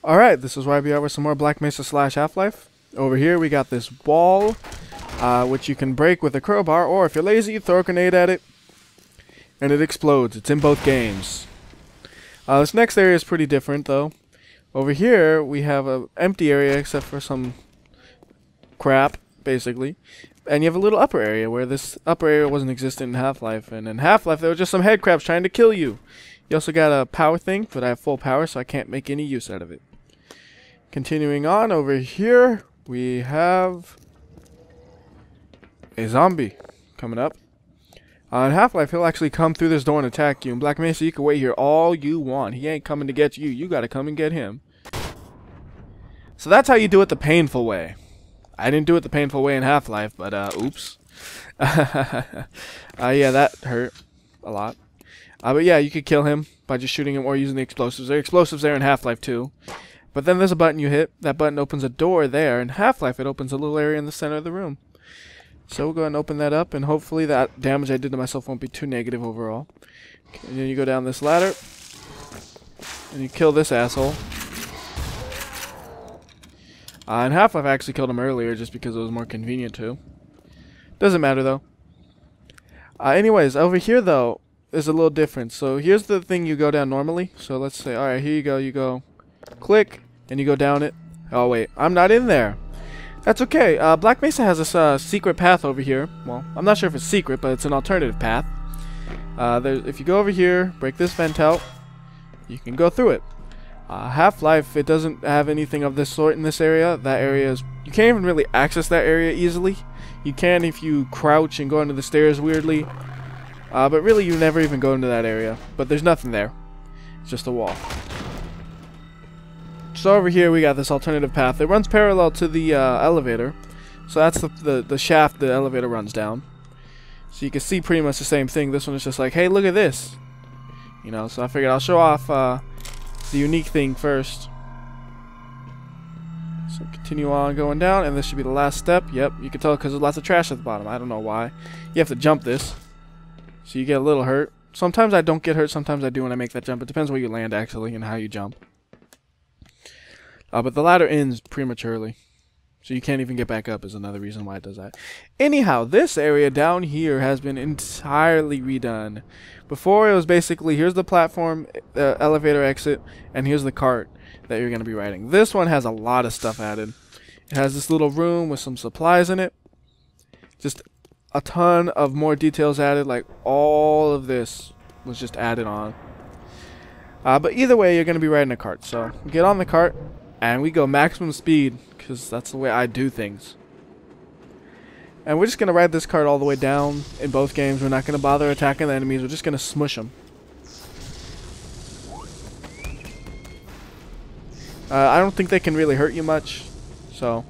Alright, this is WhyBeAre with some more Black Mesa / Half-Life. Over here we got this wall, which you can break with a crowbar, or if you're lazy, you throw a grenade at it, and it explodes. It's in both games. This next area is pretty different, though. Over here we have an empty area except for some crap, basically. And you have a little upper area where this upper area wasn't existent in Half-Life. And in Half-Life there were just some headcrabs trying to kill you. You also got a power thing, but I have full power, so I can't make any use out of it. Continuing on, over here, we have a zombie coming up. In Half-Life, he'll actually come through this door and attack you. In Black Mesa, you can wait here all you want. He ain't coming to get you. You gotta come and get him. So that's how you do it the painful way. I didn't do it the painful way in Half-Life, but, oops. Yeah, that hurt a lot. But yeah, you could kill him by just shooting him or using the explosives. There are explosives there in Half-Life too. But then there's a button you hit. That button opens a door there. In Half-Life, it opens a little area in the center of the room. So we'll go ahead and open that up, and hopefully that damage I did to myself won't be too negative overall. Okay, and then you go down this ladder, and you kill this asshole. In Half-Life, I actually killed him earlier just because it was more convenient to. Doesn't matter though. Anyways, over here though, there's a little difference. So here's the thing you go down normally. So let's say, alright, here you go, click, and you go down it. Oh wait, I'm not in there. That's okay. Black Mesa has this secret path over here. Well, I'm not sure if it's secret, but it's an alternative path. If you go over here, break this vent out, you can go through it. Half-Life, it doesn't have anything of this sort in this area. That area is... You can't even really access that area easily. You can if you crouch and go under the stairs weirdly. But really, you never even go into that area. But there's nothing there. It's just a wall. So over here, we got this alternative path. It runs parallel to the elevator. So that's the shaft the elevator runs down. So you can see pretty much the same thing. This one is just like, hey, look at this. You know, so I figured I'll show off the unique thing first. So continue on going down, and this should be the last step. Yep, you can tell because there's lots of trash at the bottom. I don't know why. You have to jump this. So you get a little hurt. Sometimes I don't get hurt, sometimes I do when I make that jump. It depends where you land, actually, and how you jump. But the ladder ends prematurely. So you can't even get back up is another reason why it does that. Anyhow, this area down here has been entirely redone. Before, it was basically, here's the platform, elevator exit, and here's the cart that you're going to be riding. This one has a lot of stuff added. It has this little room with some supplies in it. Just a ton of more details added, like all of this was just added on. But either way, you're going to be riding a cart. So get on the cart, and we go maximum speed, because that's the way I do things. And we're just going to ride this cart all the way down in both games. We're not going to bother attacking the enemies. We're just going to smush them. I don't think they can really hurt you much, so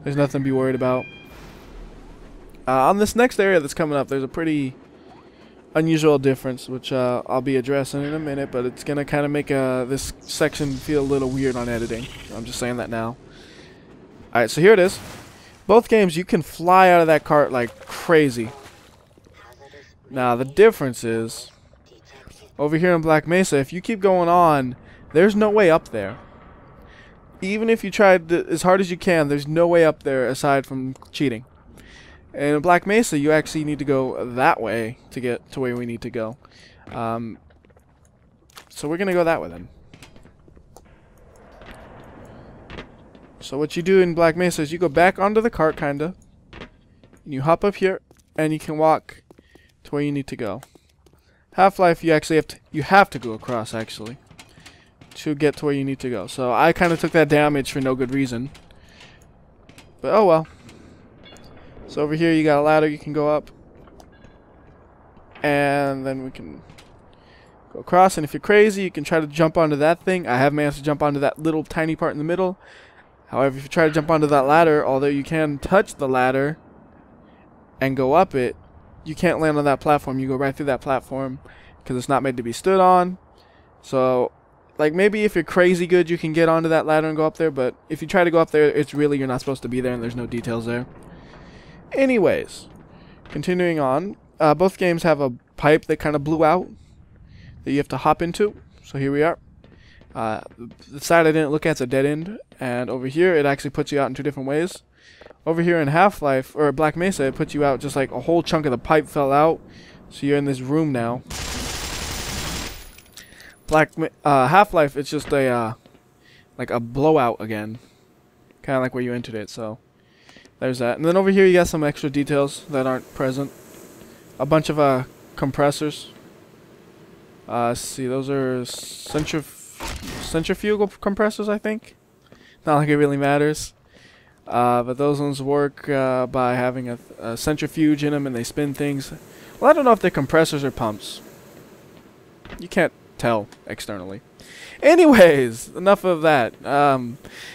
there's nothing to be worried about. On this next area that's coming up, there's a pretty unusual difference, which I'll be addressing in a minute, but it's going to kind of make this section feel a little weird on editing. I'm just saying that now. Alright, so here it is. Both games, you can fly out of that cart like crazy. Now, the difference is, over here in Black Mesa, if you keep going on, there's no way up there. Even if you tried as hard as you can, there's no way up there aside from cheating. And in Black Mesa, you actually need to go that way to get to where we need to go. So we're going to go that way then. So what you do in Black Mesa is you go back onto the cart, kinda. And you hop up here, and you can walk to where you need to go. Half-Life, you actually have to go across, actually, to get to where you need to go. So I kind of took that damage for no good reason. But oh well. So over here you got a ladder you can go up. And then we can go across. And if you're crazy, you can try to jump onto that thing. I have managed to jump onto that little tiny part in the middle. However, if you try to jump onto that ladder, although you can touch the ladder and go up it, you can't land on that platform. You go right through that platform because it's not made to be stood on. So, like, maybe if you're crazy good, you can get onto that ladder and go up there. But if you try to go up there, it's really, you're not supposed to be there and there's no details there. Anyways, continuing on, both games have a pipe that kind of blew out that you have to hop into. So here we are. The side I didn't look at is a dead end, and over here it actually puts you out in 2 different ways. Over here in Half-Life, or Black Mesa, it puts you out just like a whole chunk of the pipe fell out, so you're in this room now. Half-Life, it's just a like a blowout again, kind of like where you entered it. So there's that. And then over here you got some extra details that aren't present. A bunch of compressors. See, those are centrifugal compressors, I think. Not like it really matters. But those ones work by having a centrifuge in them, and they spin things. Well, I don't know if they're compressors or pumps. You can't tell externally. Anyways, enough of that.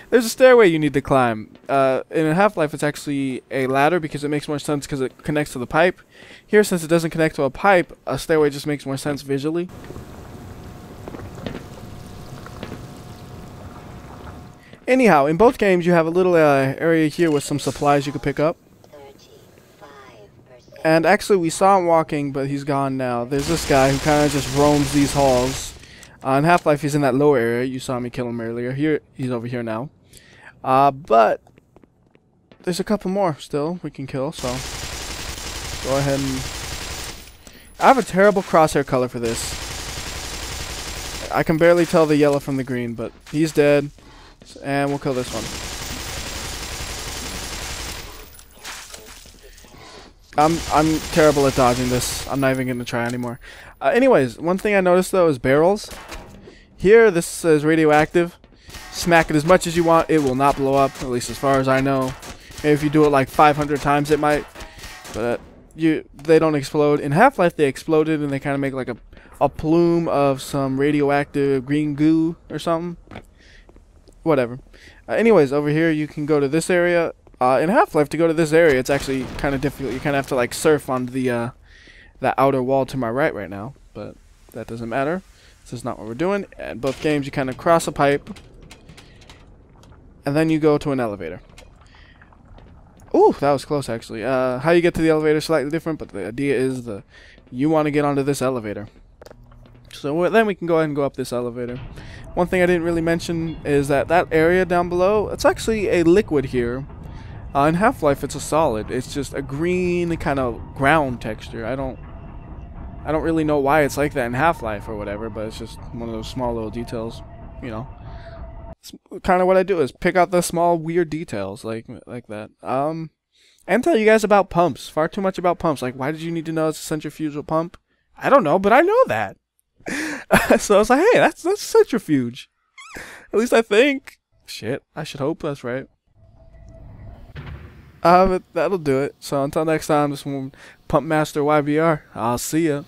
There's a stairway you need to climb. In Half-Life, it's actually a ladder because it makes more sense because it connects to the pipe. Here, since it doesn't connect to a pipe, a stairway just makes more sense visually. Anyhow, in both games, you have a little area here with some supplies you can pick up. And actually, we saw him walking, but he's gone now. There's this guy who kind of just roams these halls. In Half-Life, he's in that lower area. You saw me kill him earlier. Here, he's over here now. But there's a couple more still we can kill, so go ahead and... I have a terrible crosshair color for this. I can barely tell the yellow from the green, but he's dead. And we'll kill this one. I'm terrible at dodging this. I'm not even going to try anymore. Anyways, one thing I noticed though is barrels. Here, this is radioactive. Smack it as much as you want. It will not blow up, at least as far as I know. Maybe if you do it like 500 times it might. But they don't explode. In Half-Life they exploded and they kind of make like a plume of some radioactive green goo or something. Whatever. Anyways, over here you can go to this area. In Half-Life, to go to this area, it's actually kind of difficult. You kind of have to like surf on the outer wall to my right now, but that doesn't matter. This is not what we're doing. In both games, you kind of cross a pipe, and then you go to an elevator. Ooh, that was close actually. How you get to the elevator is slightly different, but the idea is you want to get onto this elevator. So then we can go ahead and go up this elevator. One thing I didn't really mention is that area down below, it's actually a liquid here. In Half-Life, it's a solid. It's just a green kind of ground texture. I don't really know why it's like that in Half-Life or whatever, but it's just one of those small little details, you know. It's kind of what I do is pick out the small weird details like that. And tell you guys about pumps. Far too much about pumps. Like, why did you need to know it's a centrifugal pump? I don't know, but I know that. So I was like, hey, that's centrifuge. At least I think. Shit, I should hope that's right. But that'll do it. So until next time, this one, Pump Master WhyBeAre. I'll see ya.